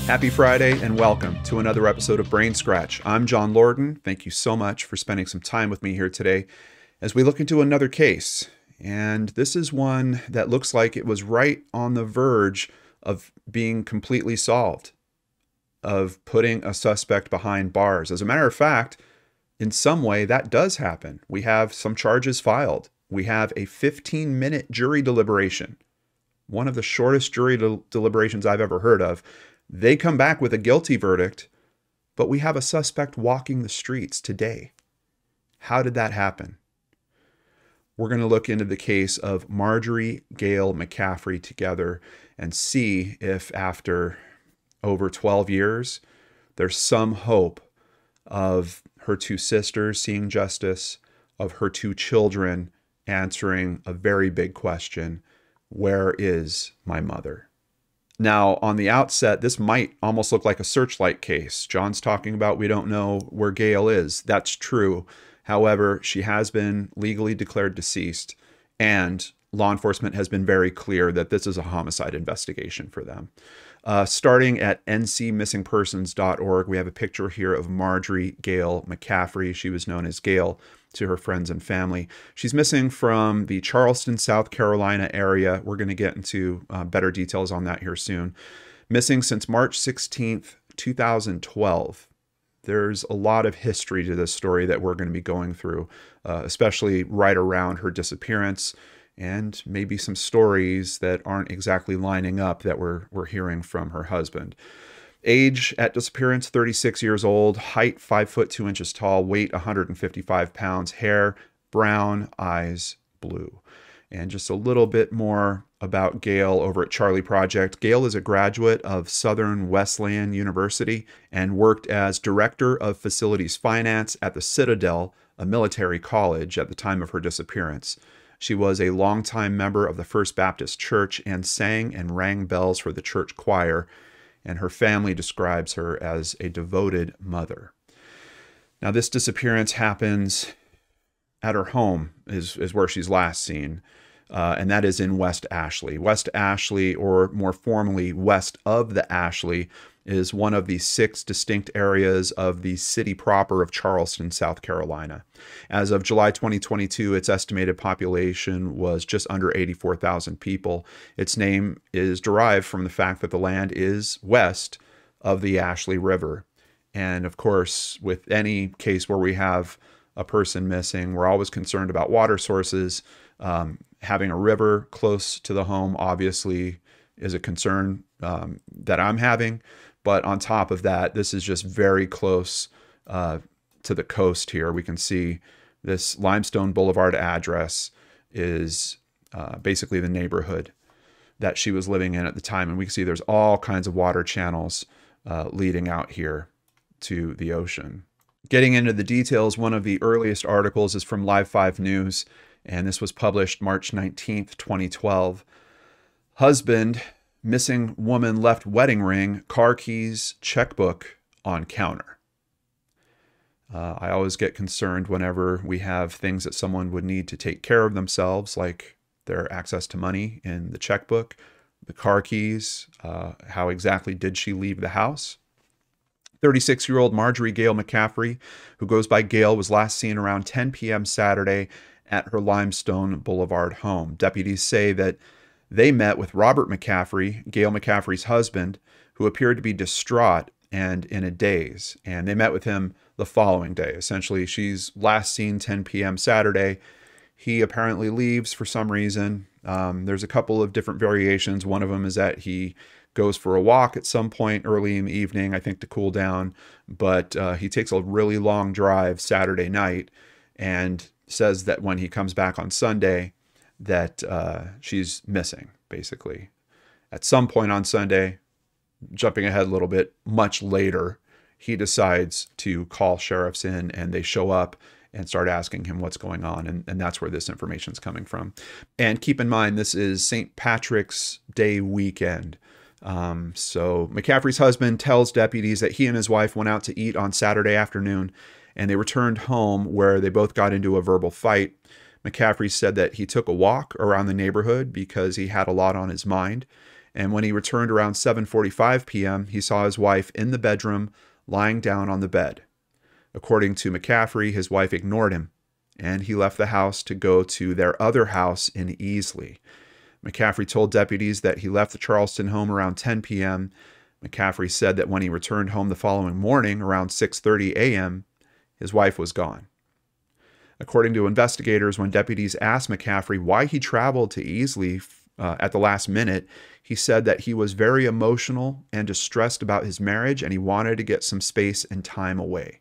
Happy Friday and welcome to another episode of BrainScratch. I'm John Lordan. Thank you so much for spending some time with me here today as we look into another case. And this is one that looks like it was right on the verge of being completely solved, of putting a suspect behind bars. As a matter of fact, in some way that does happen. We have some charges filed. We have a 15-minute jury deliberation, one of the shortest jury deliberations I've ever heard of. They come back with a guilty verdict, but we have a suspect walking the streets today. How did that happen? We're going to look into the case of Marjorie Gayle McCaffrey together and see if after over 12 years, there's some hope of her two sisters seeing justice, of her two children answering a very big question: where is my mother? Now, on the outset, this might almost look like a searchlight case. John's talking about we don't know where Gayle is. That's true. However, she has been legally declared deceased, and law enforcement has been very clear that this is a homicide investigation for them. Starting at ncmissingpersons.org, we have a picture here of Marjorie Gayle McCaffrey. She was known as Gayle to her friends and family. She's missing from the Charleston, South Carolina area. We're going to get into better details on that here soon. Missing since March 16th, 2012. There's a lot of history to this story that we're going to be going through, especially right around her disappearance, and maybe some stories that aren't exactly lining up that we're hearing from her husband. Age at disappearance, 36 years old, height 5 foot 2 inches tall, weight 155 pounds, hair brown, eyes blue. And just a little bit more about Gayle over at Charlie Project. Gayle is a graduate of Southern Wesleyan University and worked as Director of Facilities Finance at the Citadel, a military college, at the time of her disappearance. She was a longtime member of the First Baptist Church and sang and rang bells for the church choir, and her family describes her as a devoted mother. Now, this disappearance happens at her home, is where she's last seen, and that is in West Ashley. West Ashley, or more formally, west of the Ashley, is one of the 6 distinct areas of the city proper of Charleston, South Carolina. As of July 2022, its estimated population was just under 84,000 people. Its name is derived from the fact that the land is west of the Ashley River. And of course, with any case where we have a person missing, we're always concerned about water sources. Having a river close to the home obviously is a concern that I'm having. But on top of that, this is just very close to the coast here. We can see this Limestone Boulevard address is basically the neighborhood that she was living in at the time. And we can see there's all kinds of water channels leading out here to the ocean. Getting into the details, one of the earliest articles is from Live 5 News, and this was published March 19th, 2012. Husband: missing woman left wedding ring, car keys, checkbook on counter. I always get concerned whenever we have things that someone would need to take care of themselves, like their access to money in the checkbook, the car keys, how exactly did she leave the house? 36-year-old Marjorie Gayle McCaffrey, who goes by Gayle, was last seen around 10 p.m. Saturday at her Limestone Boulevard home. Deputies say that they met with Robert McCaffrey, Gayle McCaffrey's husband, who appeared to be distraught and in a daze. And they met with him the following day. Essentially, she's last seen 10 p.m. Saturday. He apparently leaves for some reason. There's a couple of different variations. One of them is that he goes for a walk at some point early in the evening, I think to cool down. But he takes a really long drive Saturday night and says that when he comes back on Sunday, that she's missing, basically. At some point on Sunday, jumping ahead a little bit, much later, he decides to call sheriffs in, and they show up and start asking him what's going on. And that's where this information is coming from. And keep in mind, this is St. Patrick's Day weekend. So McCaffrey's husband tells deputies that he and his wife went out to eat on Saturday afternoon, and they returned home where they both got into a verbal fight. McCaffrey said that he took a walk around the neighborhood because he had a lot on his mind. And when he returned around 7:45 p.m., he saw his wife in the bedroom lying down on the bed. According to McCaffrey, his wife ignored him, and he left the house to go to their other house in Easley. McCaffrey told deputies that he left the Charleston home around 10 p.m. McCaffrey said that when he returned home the following morning around 6:30 a.m., his wife was gone. According to investigators, when deputies asked McCaffrey why he traveled to Easley at the last minute, he said that he was very emotional and distressed about his marriage and he wanted to get some space and time away.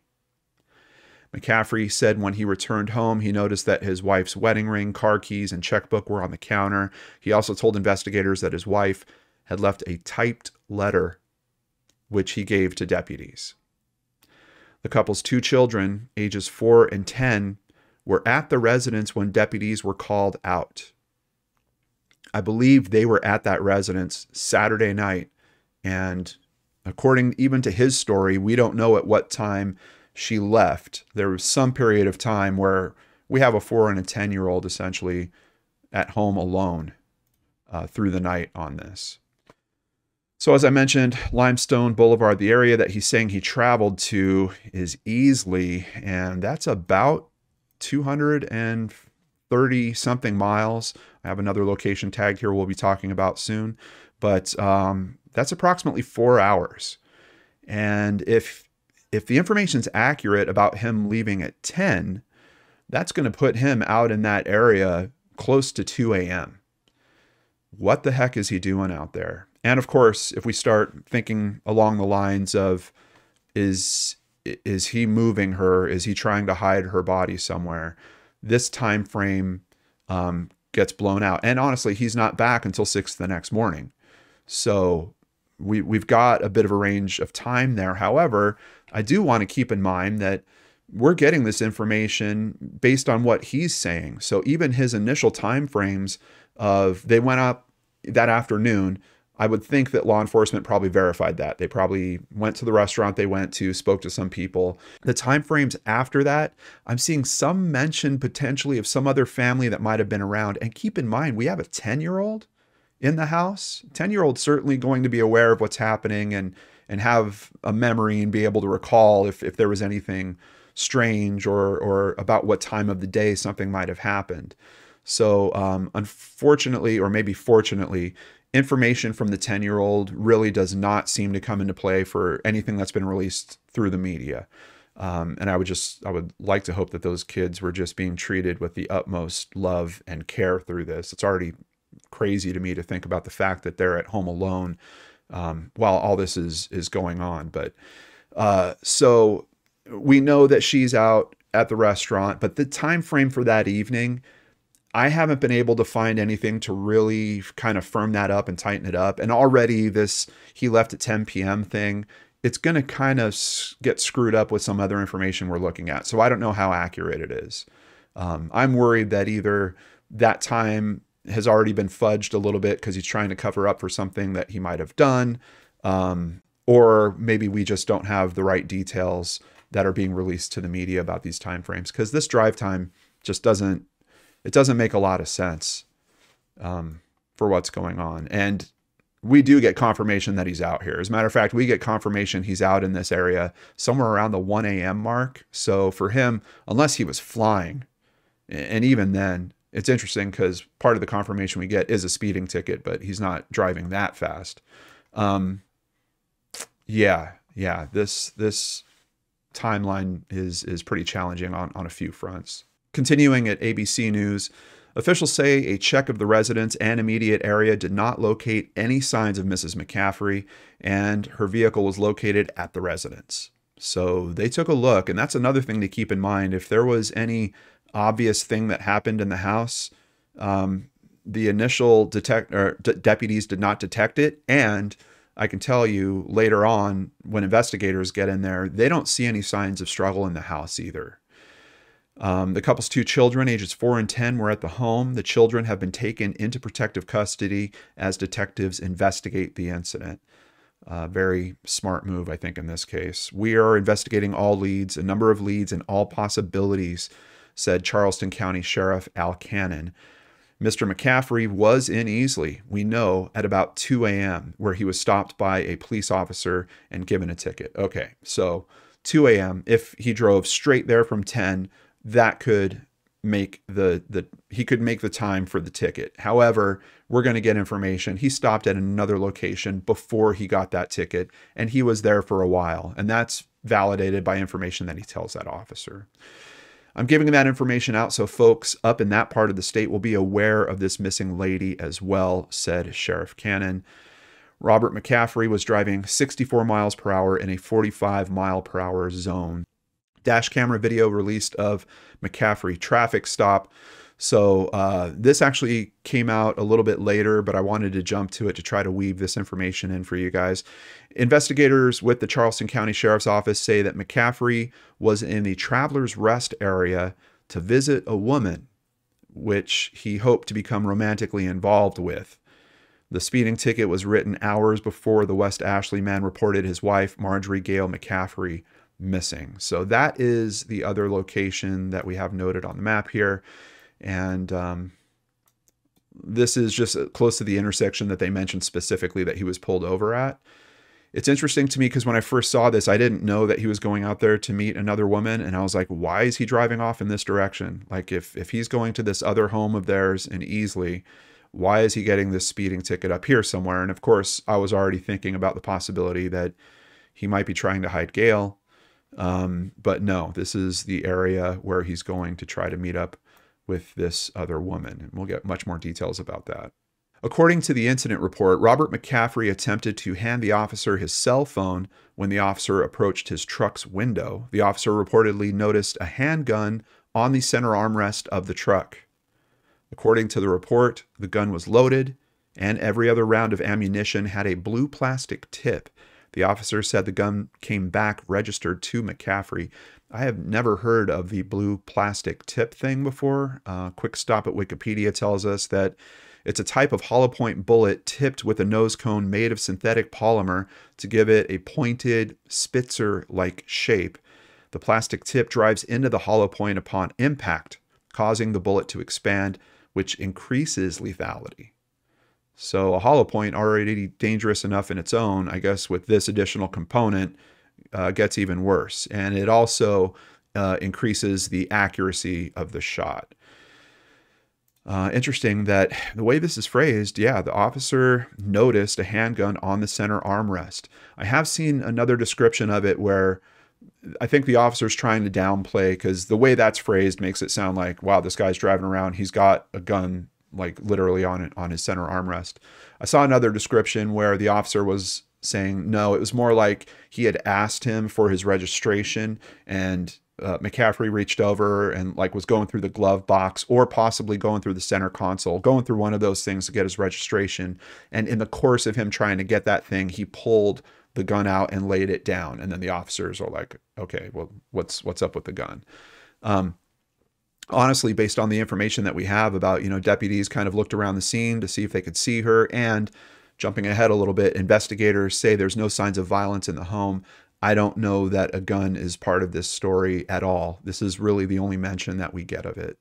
McCaffrey said when he returned home, he noticed that his wife's wedding ring, car keys, and checkbook were on the counter. He also told investigators that his wife had left a typed letter, which he gave to deputies. The couple's 2 children, ages 4 and 10, were at the residence when deputies were called out. I believe they were at that residence Saturday night, and according even to his story, we don't know at what time she left. There was some period of time where we have a 4 and a 10-year-old essentially at home alone through the night on this. So as I mentioned, Limestone Boulevard, the area that he's saying he traveled to is Easley, and that's about 230 something miles. I have another location tagged here we'll be talking about soon, but that's approximately 4 hours. And if the information's accurate about him leaving at 10, that's going to put him out in that area close to 2 a.m. What the heck is he doing out there? And of course, if we start thinking along the lines of, is he moving her? Is he trying to hide her body somewhere? This time frame gets blown out. And honestly, he's not back until 6 the next morning. So we've got a bit of a range of time there. However, I do want to keep in mind that we're getting this information based on what he's saying. So even his initial time frames of they went up that afternoon, I would think that law enforcement probably verified that. They probably went to the restaurant they went to, spoke to some people. The time frames after that, I'm seeing some mention potentially of some other family that might have been around. And keep in mind, we have a 10-year-old in the house. 10-year-old certainly going to be aware of what's happening and have a memory and be able to recall if there was anything strange or about what time of the day something might have happened. So unfortunately, or maybe fortunately, information from the 10-year-old really does not seem to come into play for anything that's been released through the media. And I would like to hope that those kids were just being treated with the utmost love and care through this. It's already crazy to me to think about the fact that they're at home alone while all this is going on. But so we know that she's out at the restaurant, but the time frame for that evening, I haven't been able to find anything to really kind of firm that up and tighten it up. And already this he left at 10 p.m. thing, it's going to kind of get screwed up with some other information we're looking at. So I don't know how accurate it is. I'm worried that either that time has already been fudged a little bit because he's trying to cover up for something that he might have done. Or maybe we just don't have the right details that are being released to the media about these timeframes, because this drive time just doesn't make a lot of sense for what's going on. And we do get confirmation that he's out here. As a matter of fact, we get confirmation he's out in this area somewhere around the 1 a.m. mark. So for him, unless he was flying, and even then, it's interesting because part of the confirmation we get is a speeding ticket, but he's not driving that fast. Yeah, this timeline is pretty challenging on a few fronts. Continuing at ABC News, officials say a check of the residence and immediate area did not locate any signs of Mrs. McCaffrey, and her vehicle was located at the residence. So they took a look, and that's another thing to keep in mind. If there was any obvious thing that happened in the house, the initial deputies did not detect it, and I can tell you later on when investigators get in there, they don't see any signs of struggle in the house either. The couple's 2 children, ages 4 and 10, were at the home. The children have been taken into protective custody as detectives investigate the incident. Very smart move, I think, in this case. We are investigating all leads, a number of leads and all possibilities, said Charleston County Sheriff Al Cannon. Mr. McCaffrey was in Easley, we know, at about 2 a.m., where he was stopped by a police officer and given a ticket. Okay, so 2 a.m., if he drove straight there from 10, that could make he could make the time for the ticket. However, we're going to get information. He stopped at another location before he got that ticket, and he was there for a while, and that's validated by information that he tells that officer. I'm giving that information out so folks up in that part of the state will be aware of this missing lady as well, said Sheriff Cannon. Robert McCaffrey was driving 64 miles per hour in a 45 mile per hour zone. Dash camera video released of McCaffrey traffic stop. So this actually came out a little bit later, but I wanted to jump to it to try to weave this information in for you guys. Investigators with the Charleston County Sheriff's Office say that McCaffrey was in the Travelers Rest area to visit a woman, which he hoped to become romantically involved with. The speeding ticket was written hours before the West Ashley man reported his wife, Marjorie Gayle McCaffrey, missing. So that is the other location that we have noted on the map here. And this is just close to the intersection that they mentioned specifically that he was pulled over at. It's interesting to me because when I first saw this, I didn't know that he was going out there to meet another woman. And I was like, why is he driving off in this direction? Like if he's going to this other home of theirs in Easley, why is he getting this speeding ticket up here somewhere? And of course, I was already thinking about the possibility that he might be trying to hide Gayle. But no, this is the area where he's going to try to meet up with this other woman. And we'll get much more details about that. According to the incident report, Robert McCaffrey attempted to hand the officer his cell phone when the officer approached his truck's window. The officer reportedly noticed a handgun on the center armrest of the truck. According to the report, the gun was loaded and every other round of ammunition had a blue plastic tip. The officer said the gun came back registered to McCaffrey. I have never heard of the blue plastic tip thing before. Quick stop at Wikipedia tells us that it's a type of hollow point bullet tipped with a nose cone made of synthetic polymer to give it a pointed Spitzer-like shape. The plastic tip drives into the hollow point upon impact, causing the bullet to expand, which increases lethality. So a hollow point, already dangerous enough in its own, I guess with this additional component, gets even worse. And it also increases the accuracy of the shot. Interesting that the way this is phrased, yeah, the officer noticed a handgun on the center armrest. I have seen another description of it where I think the officer's trying to downplay, because the way that's phrased makes it sound like, wow, this guy's driving around, he's got a gun like literally on his center armrest. I saw another description where the officer was saying, no, it was more like he had asked him for his registration, and McCaffrey reached over and like was going through the glove box or possibly going through the center console, going through one of those things to get his registration. And in the course of him trying to get that thing, he pulled the gun out and laid it down. And then the officers are like, okay, well, what's up with the gun? Honestly, based on the information that we have about, deputies kind of looked around the scene to see if they could see her, and jumping ahead a little bit, investigators say there's no signs of violence in the home. I don't know that a gun is part of this story at all. This is really the only mention that we get of it.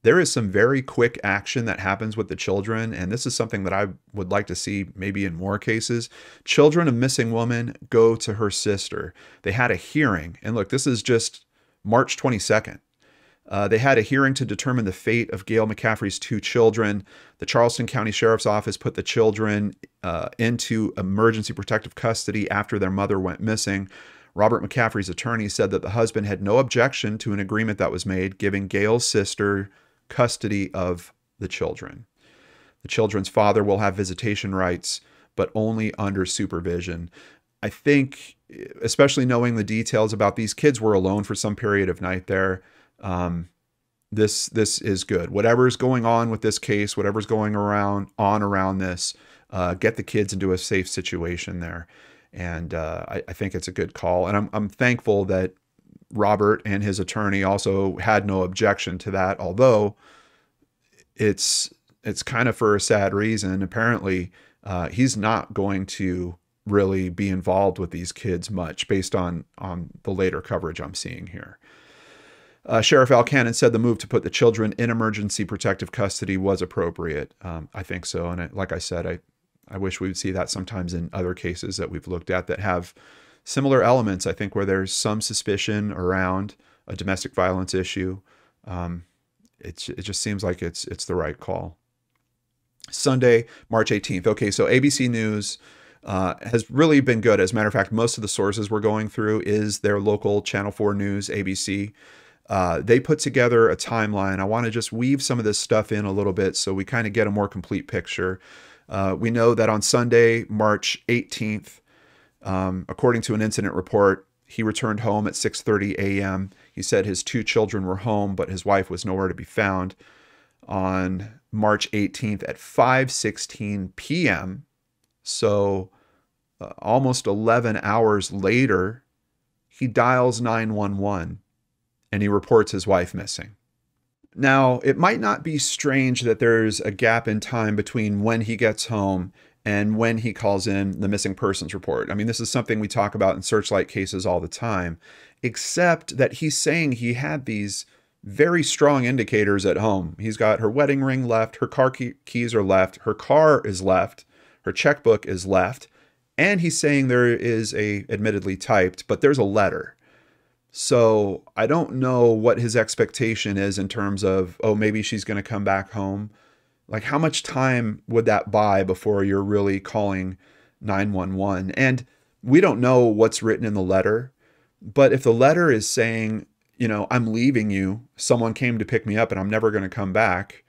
There is some very quick action that happens with the children, and this is something that I would like to see maybe in more cases. Children of missing woman go to her sister. They had a hearing, and look, this is just March 22nd. They had a hearing to determine the fate of Gayle McCaffrey's 2 children. The Charleston County Sheriff's Office put the children into emergency protective custody after their mother went missing. Robert McCaffrey's attorney said that the husband had no objection to an agreement that was made giving Gayle's sister custody of the children. The children's father will have visitation rights, but only under supervision. I think, especially knowing the details about these kids were alone for some period of night there, this is good. Whatever's going on with this case, whatever's going around this, get the kids into a safe situation there. And I think it's a good call. And I'm thankful that Robert and his attorney also had no objection to that, although it's kind of for a sad reason. Apparently, he's not going to really be involved with these kids much based on the later coverage I'm seeing here. Sheriff Al Cannon said the move to put the children in emergency protective custody was appropriate. I think so. And like I said, I wish we would see that sometimes in other cases that we've looked at that have similar elements, I think, where there's some suspicion around a domestic violence issue. It just seems like it's the right call. Sunday, March 18th. Okay, so ABC News has really been good. As a matter of fact, most of the sources we're going through is their local Channel 4 News, ABC. They put together a timeline. I want to just weave some of this stuff in a little bit so we kind of get a more complete picture. We know that on Sunday, March 18th, according to an incident report, he returned home at 6:30 a.m. He said his 2 children were home, but his wife was nowhere to be found. On March 18th at 5:16 p.m., so almost 11 hours later, he dials 911 and he reports his wife missing. Now, it might not be strange that there's a gap in time between when he gets home and when he calls in the missing persons report. I mean, this is something we talk about in searchlight cases all the time, except that he's saying he had these very strong indicators at home. He's got her wedding ring left, her car keys are left, her car is left, her checkbook is left, and he's saying there is admittedly typed, but there's a letter. So I don't know what his expectation is in terms of, oh, maybe she's going to come back home. Like, how much time would that buy before you're really calling 911? And we don't know what's written in the letter, but if the letter is saying, you know, I'm leaving you, someone came to pick me up and I'm never going to come back,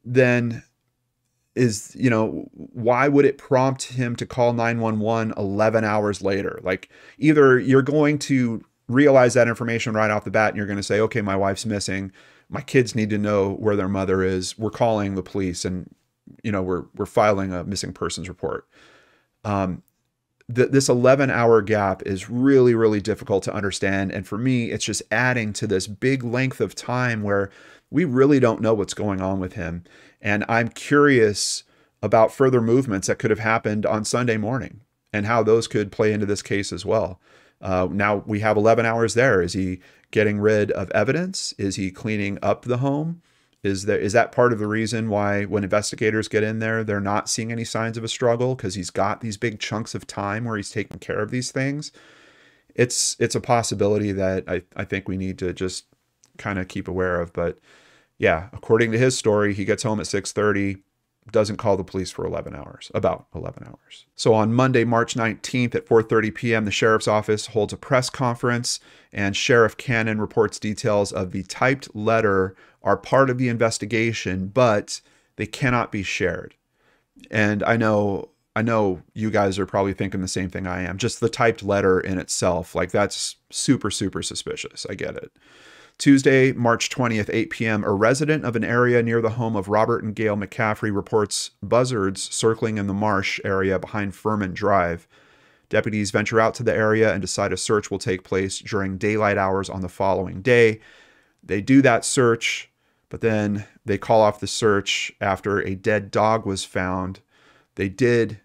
then why would it prompt him to call 911 11 hours later? Like, either you're going to realize that information right off the bat and you're going to say, okay, my wife's missing, my kids need to know where their mother is, we're calling the police, and we're filing a missing persons report. This 11-hour gap is really, really difficult to understand. And for me, it's just adding to this big length of time where we really don't know what's going on with him. And I'm curious about further movements that could have happened on Sunday morning and how those could play into this case as well. Now we have 11 hours there. Is he getting rid of evidence? Is he cleaning up the home? Is that part of the reason why when investigators get in there, they're not seeing any signs of a struggle? Because he's got these big chunks of time where he's taking care of these things. It's a possibility that I think we need to just kind of keep aware of. But yeah, according to his story, he gets home at 6:30, doesn't call the police for about 11 hours. So on Monday, March 19th at 4:30 p.m., the sheriff's office holds a press conference, and Sheriff Cannon reports details of the typed letter are part of the investigation, but they cannot be shared. And I know you guys are probably thinking the same thing I am. Just the typed letter in itself, like, that's super, super suspicious. I get it. Tuesday, March 20th, 8 p.m., a resident of an area near the home of Robert and Gayle McCaffrey reports buzzards circling in the marsh area behind Furman Drive. Deputies venture out to the area and decide a search will take place during daylight hours on the following day. They do that search, but then they call off the search after a dead dog was found. They did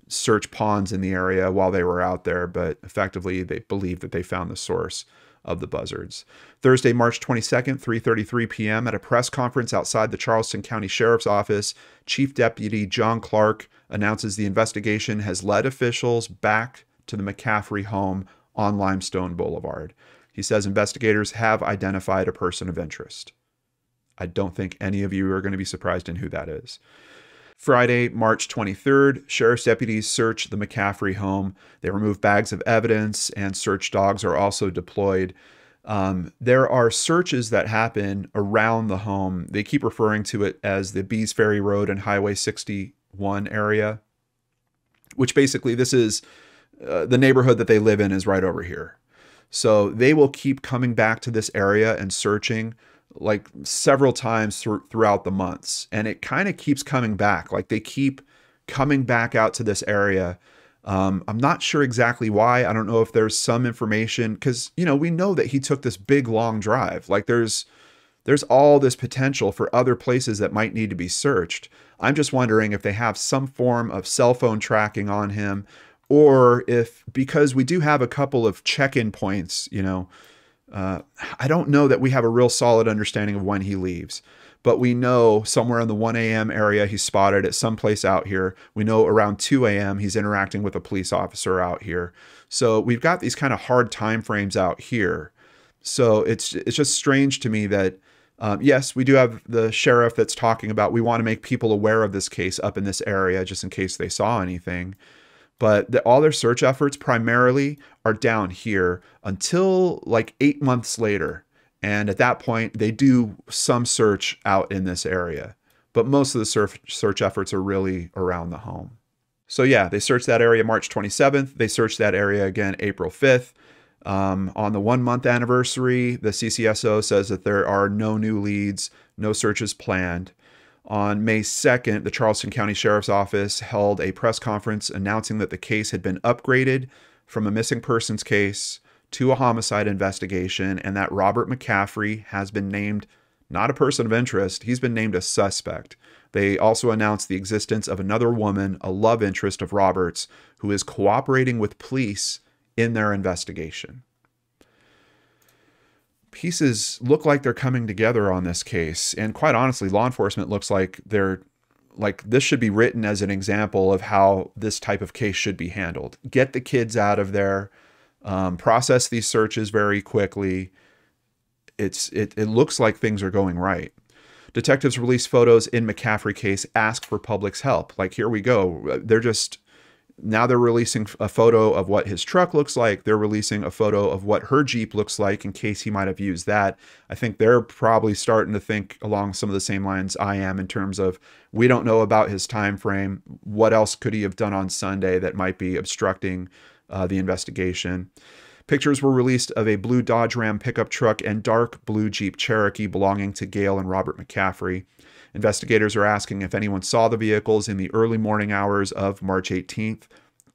search ponds in the area while they were out there, but effectively they believe that they found the source of the buzzards. Thursday, March 22nd, 3:33 p.m. at a press conference outside the Charleston County Sheriff's Office, Chief Deputy John Clark announces the investigation has led officials back to the McCaffrey home on Limestone Boulevard. He says investigators have identified a person of interest. I don't think any of you are going to be surprised in who that is. Friday, March 23rd, sheriff's deputies search the McCaffrey home. They remove bags of evidence, and search dogs are also deployed. There are searches that happen around the home. They keep referring to it as the Bees Ferry Road and Highway 61 area, which basically this is the neighborhood that they live in is right over here. So they will keep coming back to this area and searching like several times throughout the months. And it kind of keeps coming back. Like, they keep coming back out to this area. I'm not sure exactly why. I don't know if there's some information, because, we know that he took this big, long drive. Like, there's all this potential for other places that might need to be searched. I'm just wondering if they have some form of cell phone tracking on him, or if, because we do have a couple of check-in points, I don't know that we have a real solid understanding of when he leaves, but we know somewhere in the 1 a.m. area he's spotted at some place out here. We know around 2 a.m. he's interacting with a police officer out here. So we've got these kind of hard time frames out here. So it's just strange to me that, yes, we do have the sheriff that's talking about we want to make people aware of this case up in this area just in case they saw anything. But all their search efforts primarily are down here until like 8 months later. And at that point, they do some search out in this area. But most of the search efforts are really around the home. So yeah, they searched that area March 27th. They searched that area again April 5th. On the 1 month anniversary, the CCSO says that there are no new leads, no searches planned. On May 2nd, the Charleston County Sheriff's Office held a press conference announcing that the case had been upgraded from a missing persons case to a homicide investigation, and that Robert McCaffrey has been named not a person of interest, he's been named a suspect. They also announced the existence of another woman, a love interest of Robert's, who is cooperating with police in their investigation. Pieces look like they're coming together on this case, and quite honestly, law enforcement looks like this should be written as an example of how this type of case should be handled. Get the kids out of there, process these searches very quickly. It looks like things are going right. Detectives release photos in McCaffrey case, ask for public's help. Like, here we go. Now they're releasing a photo of what his truck looks like. They're releasing a photo of what her Jeep looks like in case he might have used that. I think they're probably starting to think along some of the same lines I am in terms of, we don't know about his time frame. What else could he have done on Sunday that might be obstructing the investigation? Pictures were released of a blue Dodge Ram pickup truck and dark blue Jeep Cherokee belonging to Gayle and Robert McCaffrey. Investigators are asking if anyone saw the vehicles in the early morning hours of March 18th,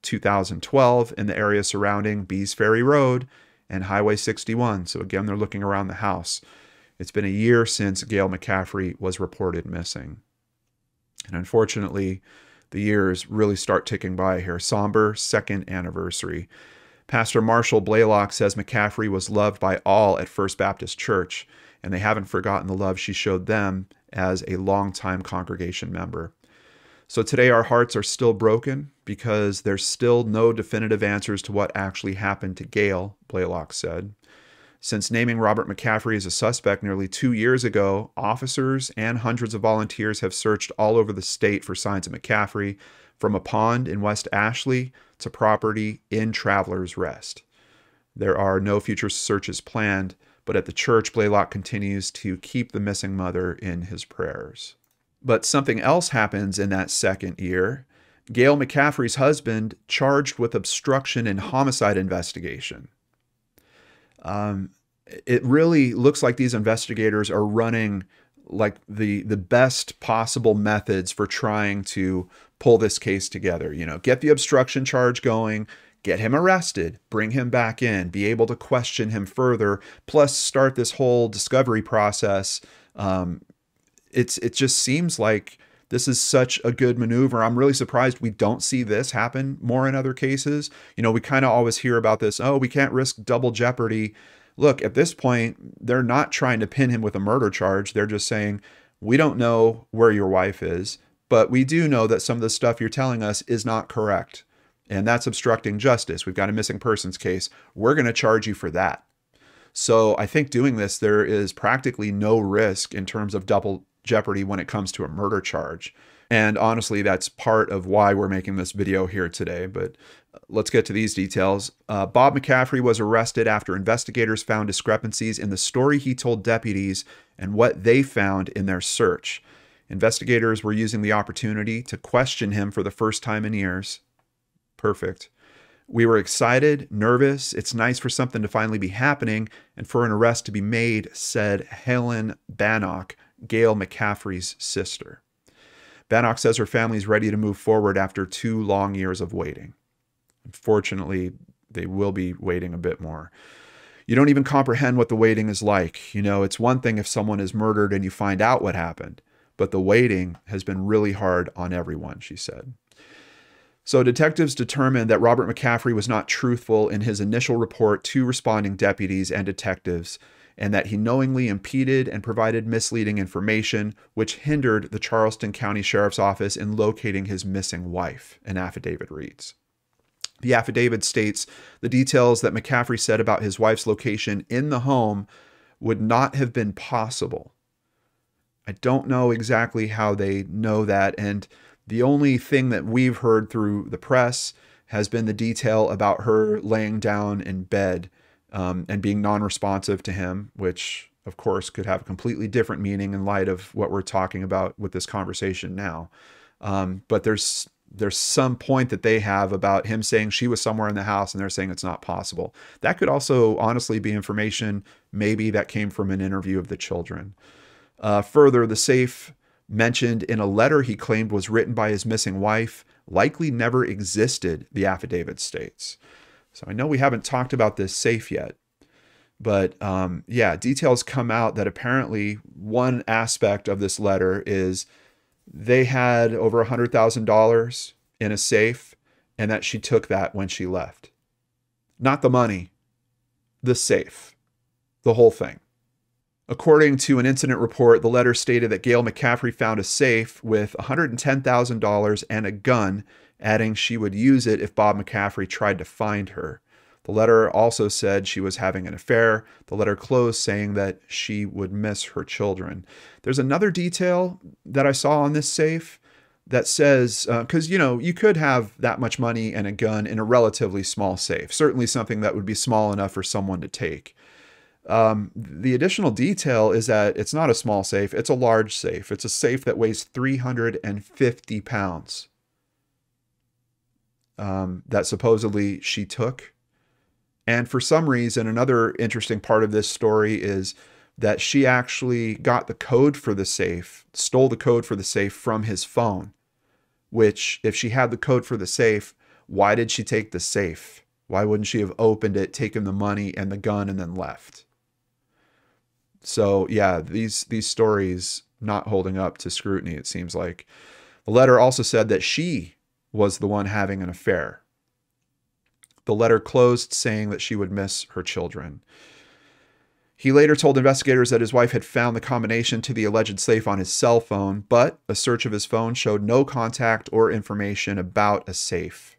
2012 in the area surrounding Bees Ferry Road and Highway 61. So again, they're looking around the house. It's been a year since Gayle McCaffrey was reported missing. And unfortunately, the years really start ticking by here. Somber second anniversary. Pastor Marshall Blaylock says McCaffrey was loved by all at First Baptist Church, and they haven't forgotten the love she showed them as a longtime congregation member. So today our hearts are still broken because there's still no definitive answers to what actually happened to Gayle, Blaylock said. Since naming Robert McCaffrey as a suspect nearly 2 years ago, officers and hundreds of volunteers have searched all over the state for signs of McCaffrey, from a pond in West Ashley to property in Travelers Rest. There are no future searches planned, but at the church, Blaylock continues to keep the missing mother in his prayers. But something else happens in that second year. Gayle McCaffrey's husband charged with obstruction in homicide investigation. It really looks like these investigators are running like the best possible methods for trying to pull this case together. You know, get the obstruction charge going, get him arrested, bring him back in, be able to question him further, plus start this whole discovery process. It just seems like this is such a good maneuver. I'm really surprised we don't see this happen more in other cases. You know, we kind of always hear about this, oh, we can't risk double jeopardy. Look, at this point, they're not trying to pin him with a murder charge. They're just saying, we don't know where your wife is, but we do know that some of the stuff you're telling us is not correct. And that's obstructing justice. We've got a missing persons case. We're going to charge you for that. So I think doing this, there is practically no risk in terms of double jeopardy when it comes to a murder charge. And honestly, that's part of why we're making this video here today. But let's get to these details. Bob McCaffrey was arrested after investigators found discrepancies in the story he told deputies and what they found in their search. Investigators were using the opportunity to question him for the first time in years. Perfect. We were excited, nervous. It's nice for something to finally be happening and for an arrest to be made, said Helen Bannock, Gayle McCaffrey's sister. Bannock says her family's ready to move forward after 2 long years of waiting. Unfortunately, they will be waiting a bit more. You don't even comprehend what the waiting is like. You know, it's one thing if someone is murdered and you find out what happened, but the waiting has been really hard on everyone, she said. So detectives determined that Robert McCaffrey was not truthful in his initial report to responding deputies and detectives, and that he knowingly impeded and provided misleading information, which hindered the Charleston County Sheriff's Office in locating his missing wife, an affidavit reads. The affidavit states the details that McCaffrey said about his wife's location in the home would not have been possible. I don't know exactly how they know that, and the only thing that we've heard through the press has been the detail about her laying down in bed and being non-responsive to him, which of course could have a completely different meaning in light of what we're talking about with this conversation now. But there's some point that they have about him saying she was somewhere in the house and they're saying it's not possible. That could also honestly be information maybe that came from an interview of the children. Further, the safe mentioned in a letter he claimed was written by his missing wife likely never existed, the affidavit states. So I know we haven't talked about this safe yet, but yeah, details come out that apparently one aspect of this letter is they had over $100,000 in a safe and that she took that when she left. Not the money, the safe, the whole thing. According to an incident report, the letter stated that Gayle McCaffrey found a safe with $110,000 and a gun, adding she would use it if Bob McCaffrey tried to find her. The letter also said she was having an affair. The letter closed saying that she would miss her children. There's another detail that I saw on this safe that says, because, you know, you could have that much money and a gun in a relatively small safe, certainly something that would be small enough for someone to take. The additional detail is that it's not a small safe, it's a large safe. It's a safe that weighs 350 pounds that supposedly she took. And for some reason, another interesting part of this story is that she actually got the code for the safe, stole the code for the safe from his phone, which if she had the code for the safe, why did she take the safe? Why wouldn't she have opened it, taken the money and the gun, and then left? So yeah, these stories not holding up to scrutiny, it seems like. The letter also said that she was the one having an affair. The letter closed saying that she would miss her children. He later told investigators that his wife had found the combination to the alleged safe on his cell phone, but a search of his phone showed no contact or information about a safe.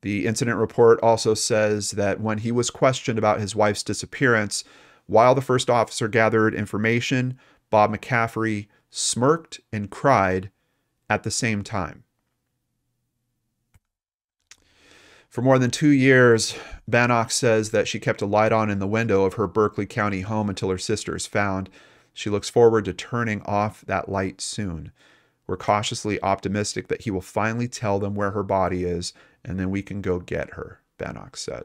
The incident report also says that when he was questioned about his wife's disappearance, while the first officer gathered information, Bob McCaffrey smirked and cried at the same time. For more than 2 years, Bannock says that she kept a light on in the window of her Berkeley County home until her sister is found. She looks forward to turning off that light soon. We're cautiously optimistic that he will finally tell them where her body is, and then we can go get her, Bannock said.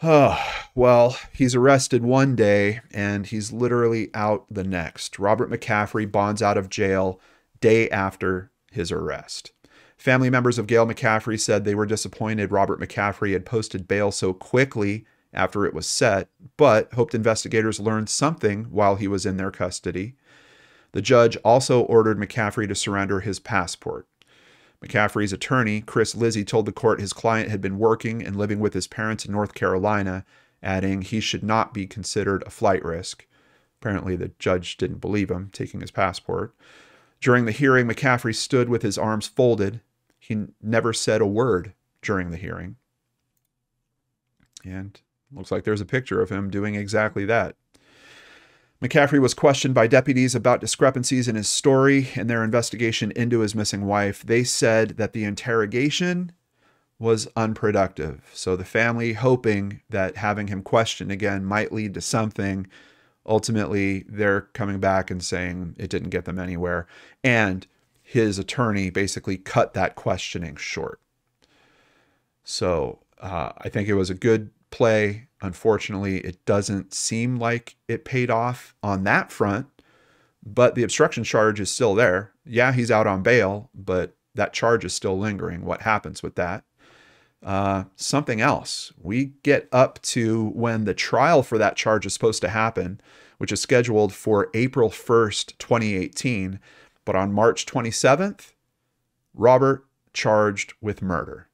Well, he's arrested one day and he's literally out the next. Robert McCaffrey bonds out of jail day after his arrest. Family members of Gayle McCaffrey said they were disappointed Robert McCaffrey had posted bail so quickly after it was set, but hoped investigators learned something while he was in their custody. The judge also ordered McCaffrey to surrender his passport. McCaffrey's attorney, Chris Lizzie, told the court his client had been working and living with his parents in North Carolina, adding he should not be considered a flight risk. Apparently, the judge didn't believe him, taking his passport. During the hearing, McCaffrey stood with his arms folded. He never said a word during the hearing. And looks like there's a picture of him doing exactly that. McCaffrey was questioned by deputies about discrepancies in his story and their investigation into his missing wife. They said that the interrogation was unproductive. So the family, hoping that having him questioned again might lead to something, ultimately they're coming back and saying it didn't get them anywhere. And his attorney basically cut that questioning short. So I think it was a good play. Unfortunately, it doesn't seem like it paid off on that front, but the obstruction charge is still there. Yeah, he's out on bail, but that charge is still lingering. What happens with that? Something else. We get up to when the trial for that charge is supposed to happen, which is scheduled for April 1st, 2018. But on March 27th, Robert charged with murder.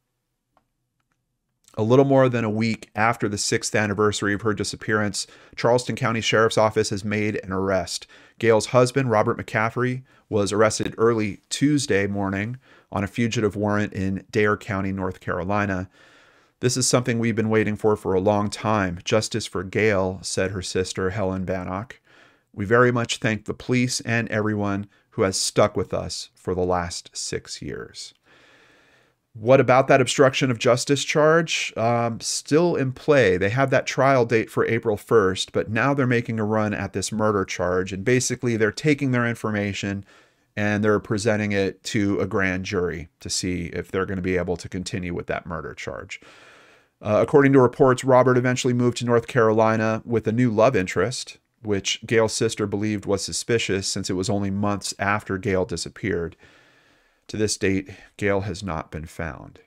A little more than a week after the 6th anniversary of her disappearance, Charleston County Sheriff's Office has made an arrest. Gayle's husband, Robert McCaffrey, was arrested early Tuesday morning on a fugitive warrant in Dare County, North Carolina. This is something we've been waiting for a long time. Justice for Gayle, said her sister, Helen Bannock. We very much thank the police and everyone who has stuck with us for the last 6 years. What about that obstruction of justice charge? Still in play. They have that trial date for April 1st, but now they're making a run at this murder charge. And basically, they're taking their information and they're presenting it to a grand jury to see if they're going to be able to continue with that murder charge. According to reports, Robert eventually moved to North Carolina with a new love interest, which Gayle's sister believed was suspicious since it was only months after Gayle disappeared. To this date, Gayle has not been found.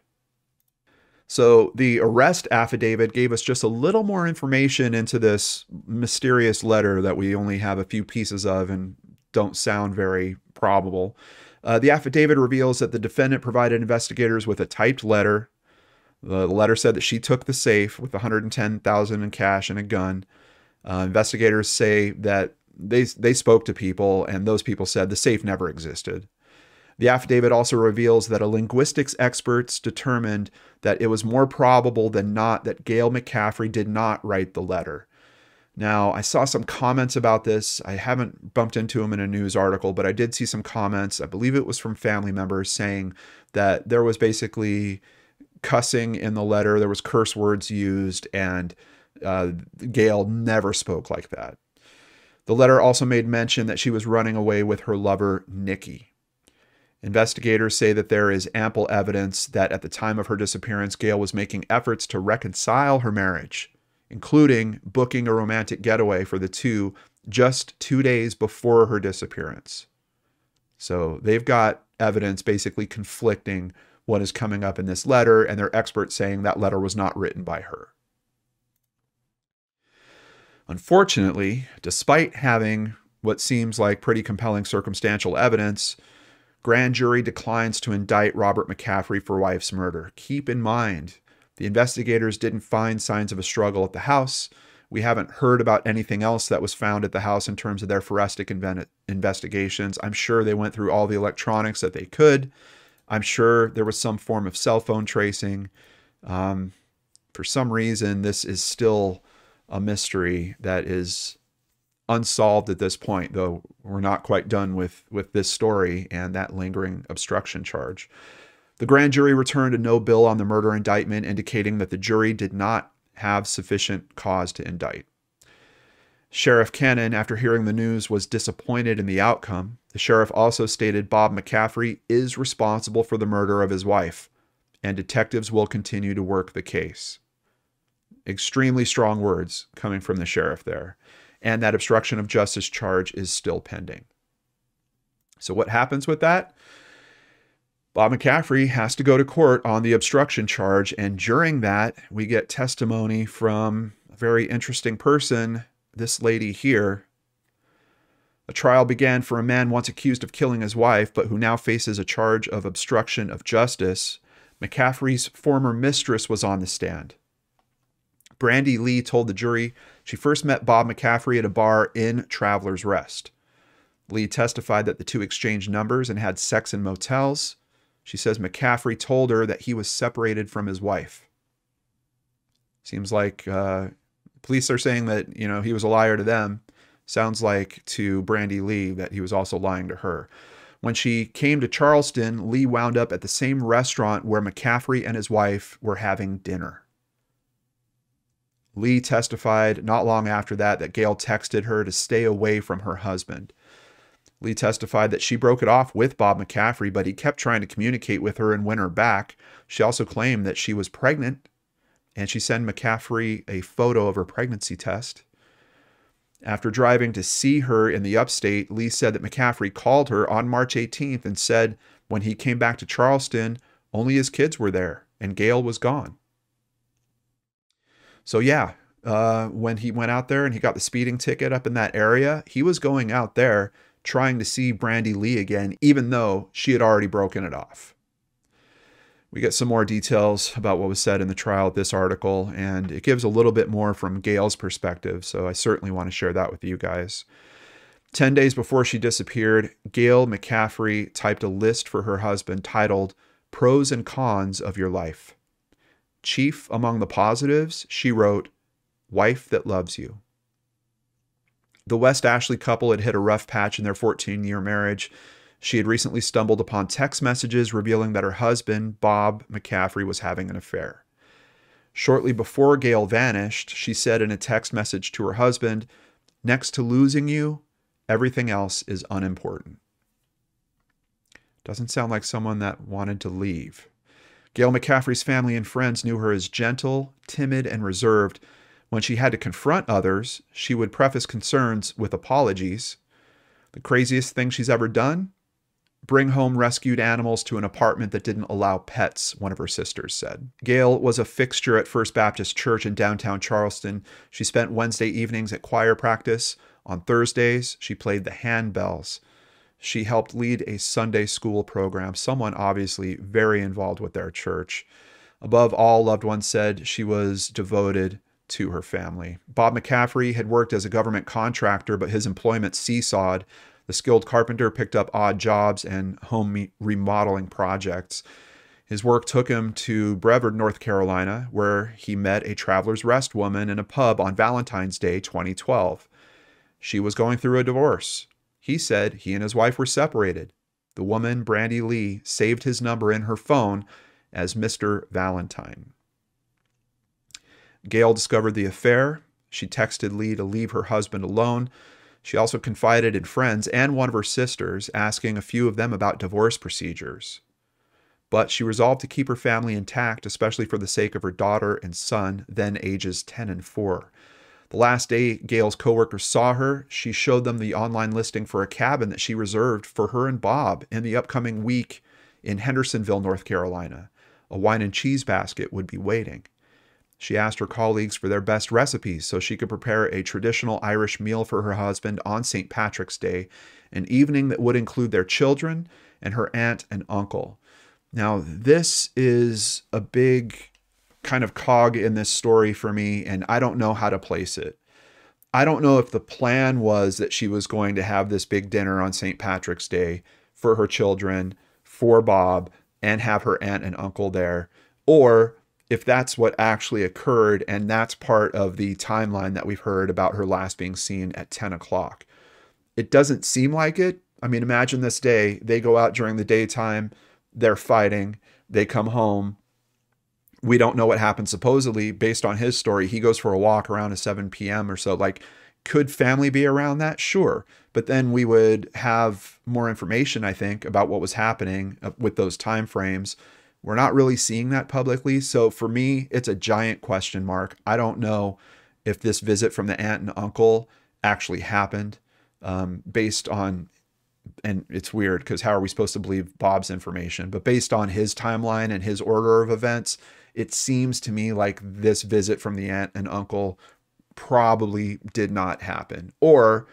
So the arrest affidavit gave us just a little more information into this mysterious letter that we only have a few pieces of and don't sound very probable. The affidavit reveals that the defendant provided investigators with a typed letter. The letter said that she took the safe with $110,000 in cash and a gun. Investigators say that they spoke to people, and those people said the safe never existed. The affidavit also reveals that a linguistics experts determined that it was more probable than not that Gayle McCaffrey did not write the letter. Now, I saw some comments about this. I haven't bumped into them in a news article, but I did see some comments. I believe it was from family members saying that there was basically cussing in the letter. There was curse words used, and Gayle never spoke like that. The letter also made mention that she was running away with her lover, Nikki. Investigators say that there is ample evidence that at the time of her disappearance, Gayle was making efforts to reconcile her marriage, including booking a romantic getaway for the two just 2 days before her disappearance. So they've got evidence basically conflicting what is coming up in this letter, and they're experts saying that letter was not written by her. Unfortunately, despite having what seems like pretty compelling circumstantial evidence, grand jury declines to indict Robert McCaffrey for wife's murder. Keep in mind, the investigators didn't find signs of a struggle at the house. We haven't heard about anything else that was found at the house in terms of their forensic investigations. I'm sure they went through all the electronics that they could. I'm sure there was some form of cell phone tracing. For some reason, this is still a mystery that is unsolved at this point, though we're not quite done with this story and that lingering obstruction charge. The grand jury returned a no bill on the murder indictment, indicating that the jury did not have sufficient cause to indict. Sheriff Cannon, after hearing the news, was disappointed in the outcome. The sheriff also stated Bob McCaffrey is responsible for the murder of his wife, and detectives will continue to work the case. Extremely strong words coming from the sheriff there. And that obstruction of justice charge is still pending. So what happens with that? Bob McCaffrey has to go to court on the obstruction charge, and during that, we get testimony from a very interesting person, this lady here. A trial began for a man once accused of killing his wife, but who now faces a charge of obstruction of justice. McCaffrey's former mistress was on the stand. Brandy Lee told the jury she first met Bob McCaffrey at a bar in Travelers Rest. Lee testified that the two exchanged numbers and had sex in motels. She says McCaffrey told her that he was separated from his wife. Seems like police are saying that, he was a liar to them. Sounds like to Brandy Lee that he was also lying to her. When she came to Charleston, Lee wound up at the same restaurant where McCaffrey and his wife were having dinner. Lee testified not long after that Gayle texted her to stay away from her husband. Lee testified that she broke it off with Bob McCaffrey, but he kept trying to communicate with her and win her back. She also claimed that she was pregnant, and she sent McCaffrey a photo of her pregnancy test. After driving to see her in the upstate, Lee said that McCaffrey called her on March 18th and said when he came back to Charleston, only his kids were there, and Gayle was gone. So yeah, when he went out there and he got the speeding ticket up in that area, he was going out there trying to see Brandy Lee again, even though she had already broken it off. We get some more details about what was said in the trial of this article, and it gives a little bit more from Gayle's perspective, so I certainly want to share that with you guys. 10 days before she disappeared, Gayle McCaffrey typed a list for her husband titled Pros and Cons of Your Life. Chief among the positives, she wrote, Wife that loves you. The West Ashley couple had hit a rough patch in their 14-year marriage. She had recently stumbled upon text messages revealing that her husband, Bob McCaffrey, was having an affair. Shortly before Gayle vanished, she said in a text message to her husband, "Next to losing you, everything else is unimportant." Doesn't sound like someone that wanted to leave. Gayle McCaffrey's family and friends knew her as gentle, timid, and reserved. When she had to confront others, she would preface concerns with apologies. The craziest thing she's ever done? Bring home rescued animals to an apartment that didn't allow pets, one of her sisters said. Gayle was a fixture at First Baptist Church in downtown Charleston. She spent Wednesday evenings at choir practice. On Thursdays, she played the handbells. She helped lead a Sunday school program, someone obviously very involved with their church. Above all, loved ones said she was devoted to her family. Bob McCaffrey had worked as a government contractor, but his employment seesawed. The skilled carpenter picked up odd jobs and home remodeling projects. His work took him to Brevard, North Carolina, where he met a Traveler's Rest woman in a pub on Valentine's Day 2012. She was going through a divorce. He said he and his wife were separated. The woman, Brandy Lee, saved his number in her phone as Mr. Valentine. Gayle discovered the affair. She texted Lee to leave her husband alone. She also confided in friends and one of her sisters, asking a few of them about divorce procedures. But she resolved to keep her family intact, especially for the sake of her daughter and son, then ages 10 and 4. The last day Gayle's coworkers saw her, she showed them the online listing for a cabin that she reserved for her and Bob in the upcoming week in Hendersonville, North Carolina. A wine and cheese basket would be waiting. She asked her colleagues for their best recipes so she could prepare a traditional Irish meal for her husband on St. Patrick's Day, an evening that would include their children and her aunt and uncle. Now, this is a big kind of cog in this story for me, and I don't know how to place it. I don't know if the plan was that she was going to have this big dinner on St. Patrick's Day for her children, for Bob, and have her aunt and uncle there, or if that's what actually occurred, and that's part of the timeline that we've heard about her last being seen at 10 o'clock. It doesn't seem like it. I mean, imagine this day. They go out during the daytime. They're fighting. They come home. We don't know what happened. Supposedly, based on his story, he goes for a walk around at 7 p.m. or so. Like, could family be around that? Sure. But then we would have more information, I think, about what was happening with those time frames. We're not really seeing that publicly. So for me, it's a giant question mark. I don't know if this visit from the aunt and uncle actually happened based on, and it's weird because how are we supposed to believe Bob's information? But based on his timeline and his order of events, it seems to me like this visit from the aunt and uncle probably did not happen. Or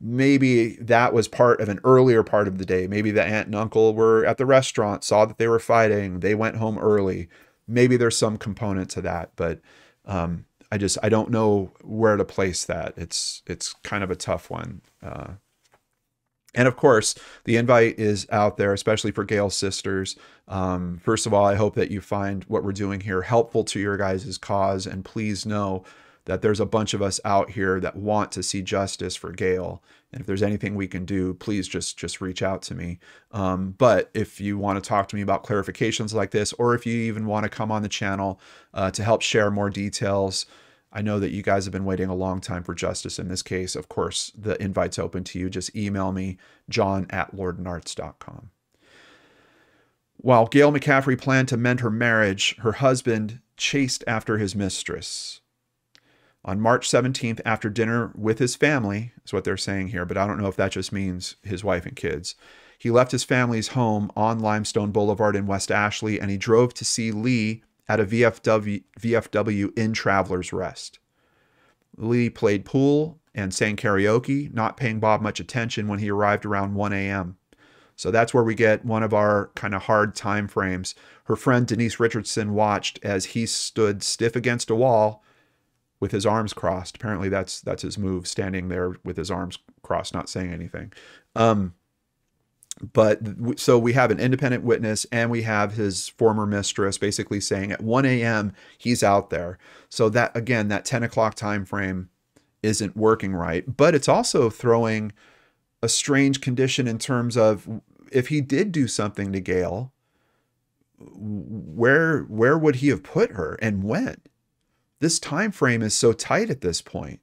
maybe that was part of an earlier part of the day. Maybe the aunt and uncle were at the restaurant, saw that they were fighting, they went home early. Maybe there's some component to that, but I don't know where to place that. It's kind of a tough one. And of course, the invite is out there, especially for Gayle's sisters. First of all, I hope that you find what we're doing here helpful to your guys' cause, and please know that there's a bunch of us out here that want to see justice for Gayle. And if there's anything we can do, please just reach out to me. But if you want to talk to me about clarifications like this, or if you even want to come on the channel to help share more details, I know that you guys have been waiting a long time for justice in this case. Of course, the invite's open to you. Just email me, john@LordanArts.com. While Gayle McCaffrey planned to mend her marriage, her husband chased after his mistress. On March 17th, after dinner with his family, is what they're saying here, but I don't know if that just means his wife and kids, he left his family's home on Limestone Boulevard in West Ashley, and he drove to see Lee at a VFW in Traveler's Rest. Lee played pool and sang karaoke, not paying Bob much attention when he arrived around 1 a.m. So that's where we get one of our kind of hard time frames. Her friend Denise Richardson watched as he stood stiff against a wall with his arms crossed. Apparently that's his move, standing there with his arms crossed, not saying anything. But so we have an independent witness and we have his former mistress basically saying at 1 a.m. he's out there. So that, again, that 10 o'clock time frame isn't working right. But it's also throwing a strange condition in terms of if he did do something to Gayle, where would he have put her and when? This time frame is so tight at this point.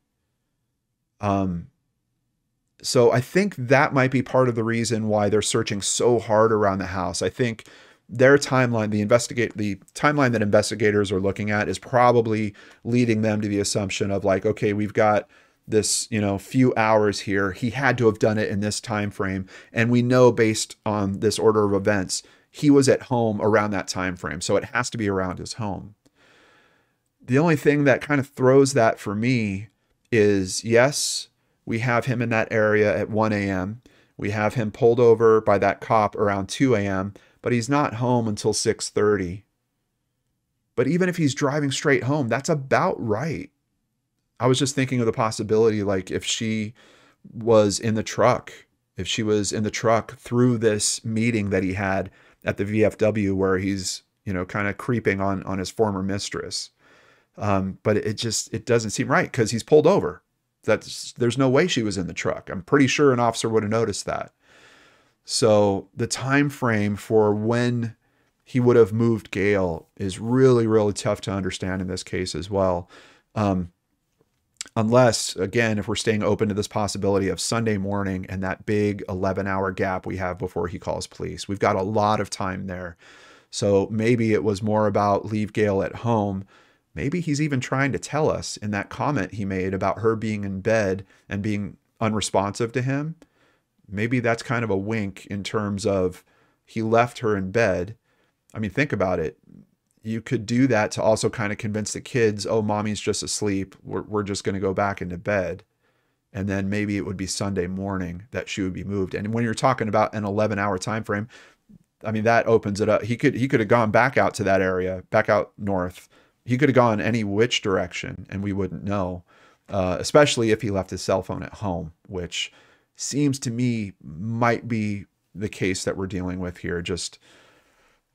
So I think that might be part of the reason why they're searching so hard around the house. I think their timeline, the timeline that investigators are looking at is probably leading them to the assumption of like, okay, we've got this, few hours here. He had to have done it in this time frame. And we know based on this order of events, he was at home around that time frame. So it has to be around his home. The only thing that kind of throws that for me is, yes, we have him in that area at 1 a.m. We have him pulled over by that cop around 2 a.m., but he's not home until 6:30. But even if he's driving straight home, that's about right. I was just thinking of the possibility, like if she was in the truck, through this meeting that he had at the VFW where he's, kind of creeping on his former mistress. But it doesn't seem right because he's pulled over. There's no way she was in the truck. I'm pretty sure an officer would have noticed that. So the time frame for when he would have moved Gayle is really, really tough to understand in this case as well. Unless, again, if we're staying open to this possibility of Sunday morning and that big 11-hour gap we have before he calls police. We've got a lot of time there. So maybe it was more about leave Gayle at home. Maybe he's even trying to tell us in that comment he made about her being in bed and being unresponsive to him. Maybe that's kind of a wink in terms of he left her in bed. I mean, think about it. You could do that to also kind of convince the kids, oh, mommy's just asleep. We're just going to go back into bed. And then maybe it would be Sunday morning that she would be moved. And when you're talking about an 11-hour time frame, I mean, that opens it up. He could have gone back out to that area, back out north. He could have gone any which direction and we wouldn't know, especially if he left his cell phone at home, which seems to me might be the case that we're dealing with here, just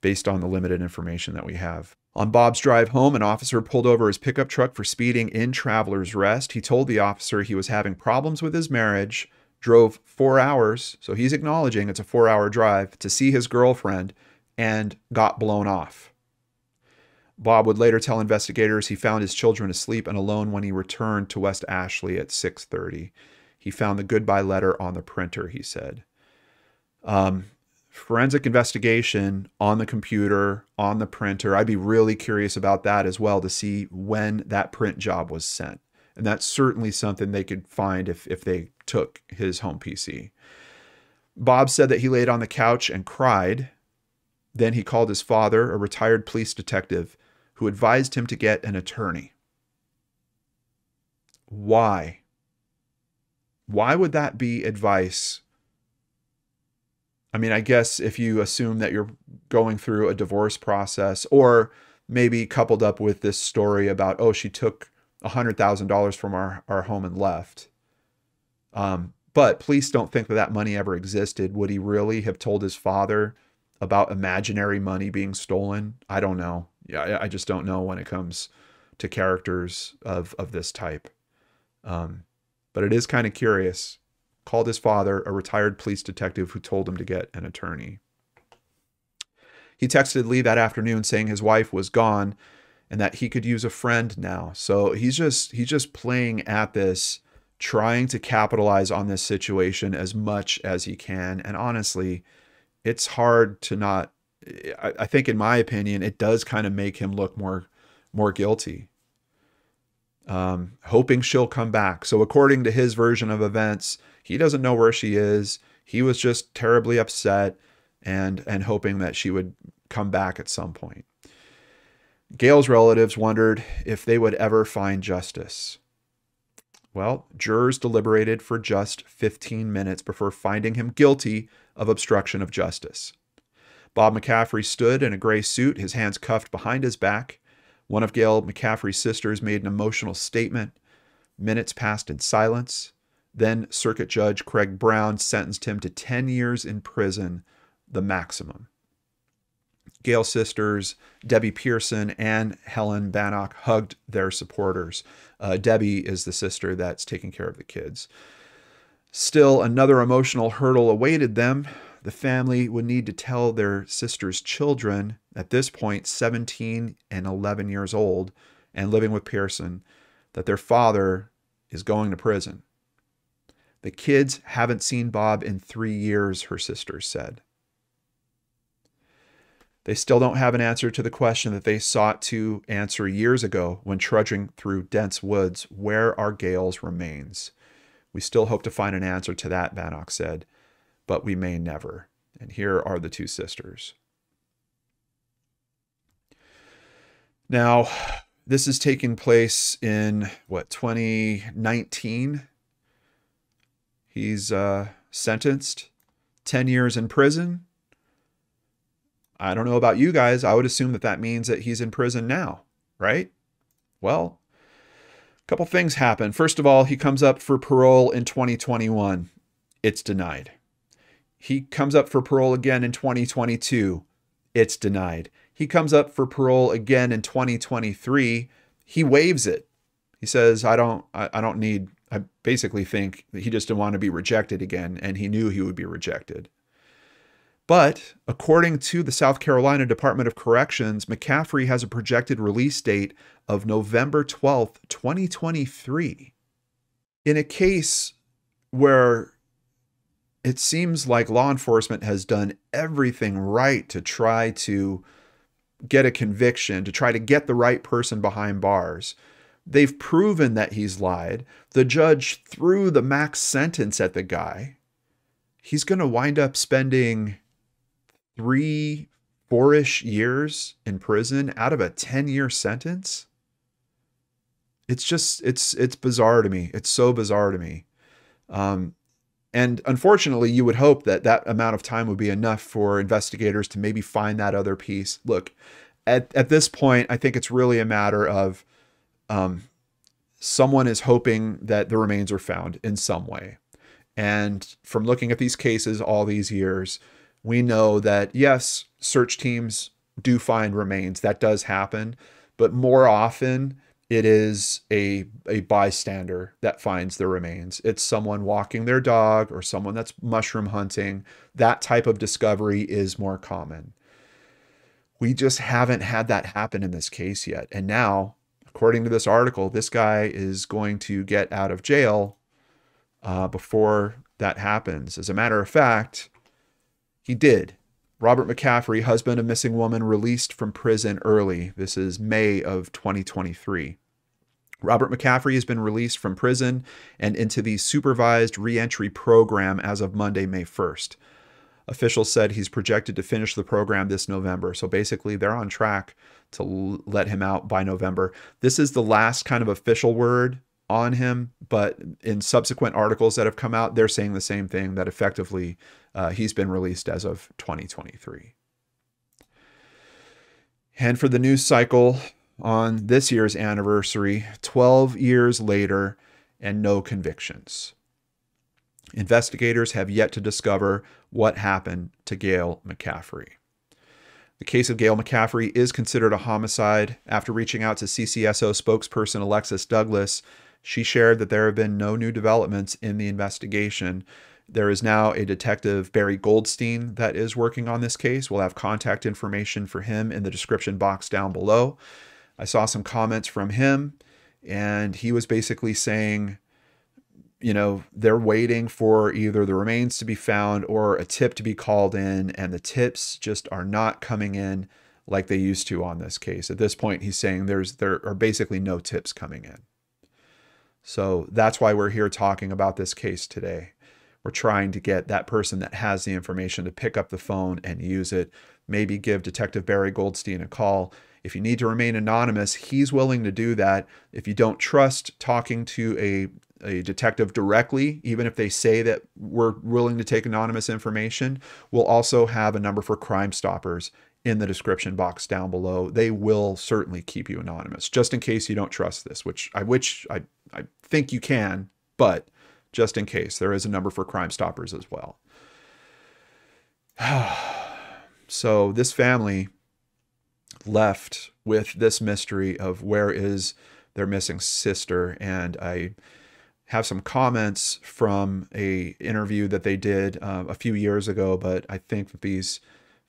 based on the limited information that we have. On Bob's drive home, an officer pulled over his pickup truck for speeding in Travelers Rest. He told the officer he was having problems with his marriage, drove 4 hours, so he's acknowledging it's a 4-hour drive, to see his girlfriend, and got blown off. Bob would later tell investigators he found his children asleep and alone when he returned to West Ashley at 6:30. He found the goodbye letter on the printer, he said. Forensic investigation on the computer, on the printer. I'd be really curious about that as well, to see when that print job was sent. And that's certainly something they could find if they took his home PC. Bob said that he laid on the couch and cried. Then he called his father, a retired police detective, who advised him to get an attorney. Why? Why would that be advice? I mean, I guess if you assume that you're going through a divorce process, or maybe coupled up with this story about, oh, she took $100,000 from our home and left. But police don't think that money ever existed. Would he really have told his father about imaginary money being stolen? I don't know. Yeah, I just don't know when it comes to characters of this type. But it is kind of curious. Called his father, a retired police detective, who told him to get an attorney. He texted Lee that afternoon saying his wife was gone and that he could use a friend now. So he's just playing at this, trying to capitalize on this situation as much as he can. And honestly, it's hard to not, I think in my opinion, it does kind of make him look more guilty. Hoping she'll come back. So according to his version of events, he doesn't know where she is. He was just terribly upset and hoping that she would come back at some point. Gayle's relatives wondered if they would ever find justice. Well, jurors deliberated for just 15 minutes before finding him guilty of obstruction of justice. Bob McCaffrey stood in a gray suit, his hands cuffed behind his back. One of Gayle McCaffrey's sisters made an emotional statement. Minutes passed in silence. Then Circuit Judge Craig Brown sentenced him to 10 years in prison, the maximum. Gayle's sisters, Debbie Pearson and Helen Bannock, hugged their supporters. Debbie is the sister that's taking care of the kids. Still, another emotional hurdle awaited them. The family would need to tell their sister's children, at this point 17 and 11 years old, and living with Pearson, that their father is going to prison. The kids haven't seen Bob in 3 years, her sisters said. They still don't have an answer to the question that they sought to answer years ago when trudging through dense woods. Where are Gayle's remains? We still hope to find an answer to that, Bannock said, but we may never. And here are the two sisters. Now, this is taking place in, 2019? He's sentenced 10 years in prison. I don't know about you guys. I would assume that that means that he's in prison now, right? Well, a couple things happen. First of all, he comes up for parole in 2021. It's denied. He comes up for parole again in 2022. It's denied. He comes up for parole again in 2023. He waives it. He says, I basically think that he just didn't want to be rejected again, and he knew he would be rejected. But according to the South Carolina Department of Corrections, McCaffrey has a projected release date of November 12th, 2023. In a case where it seems like law enforcement has done everything right to try to get a conviction, to try to get the right person behind bars. They've proven that he's lied. The judge threw the max sentence at the guy. He's going to wind up spending 4-ish years in prison out of a 10-year sentence. It's just, it's bizarre to me. It's so bizarre to me. And unfortunately, you would hope that that amount of time would be enough for investigators to maybe find that other piece. Look, at this point, I think it's really a matter of someone is hoping that the remains are found in some way. And from looking at these cases all these years, we know that, yes, search teams do find remains. That does happen. But more often, it is a bystander that finds the remains. It's someone walking their dog or someone that's mushroom hunting. That type of discovery is more common. We just haven't had that happen in this case yet. And now, according to this article, this guy is going to get out of jail before that happens. As a matter of fact, he did. Robert McCaffrey, husband of missing woman, released from prison early. This is May of 2023. Robert McCaffrey has been released from prison and into the supervised reentry program as of Monday, May 1st. Officials said he's projected to finish the program this November. So basically, they're on track to let him out by November. This is the last kind of official word on him, but in subsequent articles that have come out, they're saying the same thing, that effectively he's been released as of 2023. And for the news cycle on this year's anniversary, 12 years later and no convictions. Investigators have yet to discover what happened to Gayle McCaffrey. The case of Gayle McCaffrey is considered a homicide. After reaching out to CCSO spokesperson Alexis Douglas, she shared that there have been no new developments in the investigation. There is now a detective, Barry Goldstein, that is working on this case. We'll have contact information for him in the description box down below. I saw some comments from him, and he was basically saying, you know, they're waiting for either the remains to be found or a tip to be called in, and the tips just are not coming in like they used to on this case. At this point, he's saying there are basically no tips coming in. So that's why we're here talking about this case today. We're trying to get that person that has the information to pick up the phone and use it. Maybe give Detective Barry Goldstein a call. If you need to remain anonymous, he's willing to do that. If you don't trust talking to a detective directly, even if they say that we're willing to take anonymous information. We'll also have a number for Crime Stoppers in the description box down below. They will certainly keep you anonymous, just in case you don't trust this, which I think you can, but just in case, there is a number for Crime Stoppers as well. So this family left with this mystery of where is their missing sister, and I have some comments from a interview that they did a few years ago, but I think that these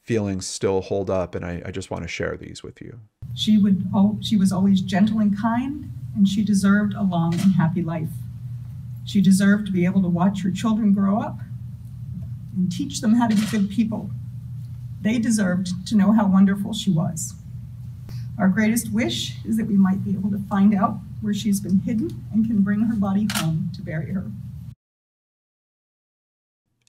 feelings still hold up, and I just want to share these with you. She was always gentle and kind, and she deserved a long and happy life. She deserved to be able to watch her children grow up and teach them how to be good people. They deserved to know how wonderful she was. Our greatest wish is that we might be able to find out where she's been hidden and can bring her body home to bury her.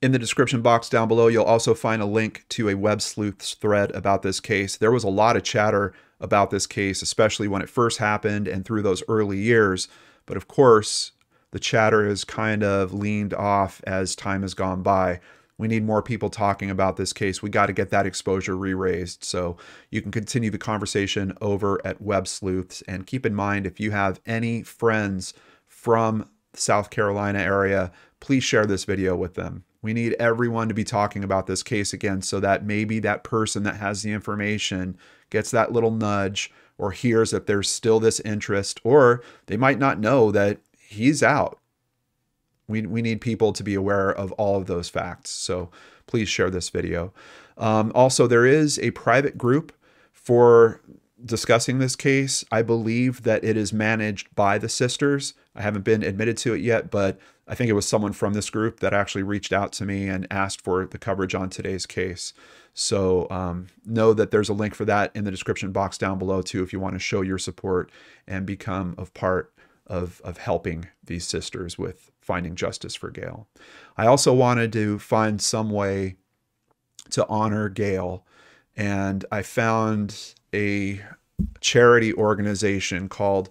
In the description box down below, you'll also find a link to a Web Sleuths thread about this case. There was a lot of chatter about this case, especially when it first happened and through those early years. But of course, the chatter has kind of leaned off as time has gone by. We need more people talking about this case. We got to get that exposure re-raised. So you can continue the conversation over at Web Sleuths. And keep in mind, if you have any friends from the South Carolina area, please share this video with them. We need everyone to be talking about this case again, so that maybe that person that has the information gets that little nudge, or hears that there's still this interest, or they might not know that he's out. We need people to be aware of all of those facts. So please share this video. Also, there is a private group for discussing this case. I believe that it is managed by the sisters. I haven't been admitted to it yet, but I think it was someone from this group that actually reached out to me and asked for the coverage on today's case. So know that there's a link for that in the description box down below too, if you want to show your support and become a part of helping these sisters with finding justice for Gayle. I also wanted to find some way to honor Gayle, and I found a charity organization called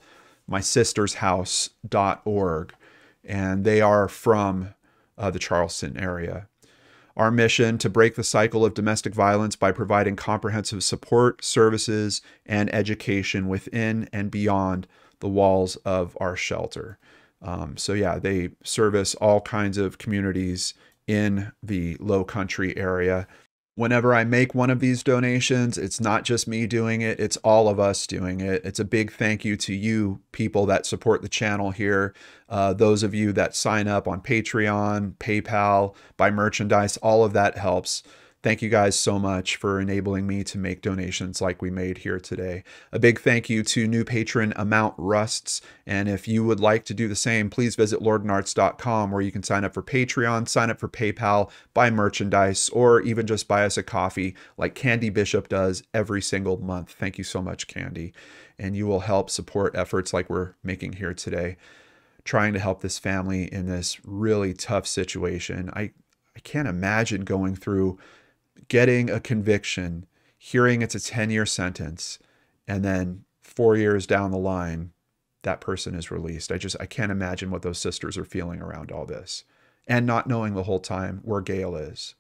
mysistershouse.org, and they are from the Charleston area. Our mission: to break the cycle of domestic violence by providing comprehensive support, services, and education within and beyond the walls of our shelter. So yeah, they service all kinds of communities in the Low Country area. Whenever I make one of these donations, it's not just me doing it, it's all of us doing it. It's a big thank you to you people that support the channel here. Those of you that sign up on Patreon, PayPal, buy merchandise, all of that helps. Thank you guys so much for enabling me to make donations like we made here today. A big thank you to new patron Amount Rusts. And if you would like to do the same, please visit LordanArts.com, where you can sign up for Patreon, sign up for PayPal, buy merchandise, or even just buy us a coffee like Candy Bishop does every single month. Thank you so much, Candy. And you will help support efforts like we're making here today, trying to help this family in this really tough situation. I can't imagine going through getting a conviction, hearing it's a 10-year sentence, and then 4 years down the line, that person is released. I can't imagine what those sisters are feeling around all this, and not knowing the whole time where Gayle is,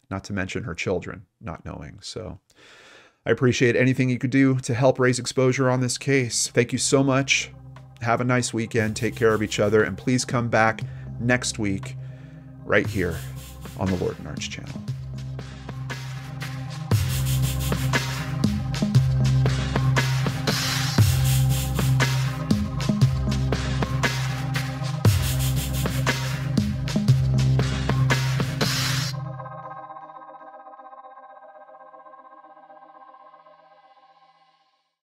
not to mention her children not knowing. So I appreciate anything you could do to help raise exposure on this case. Thank you so much. Have a nice weekend. Take care of each other, and please come back next week right here on the LordanArts channel.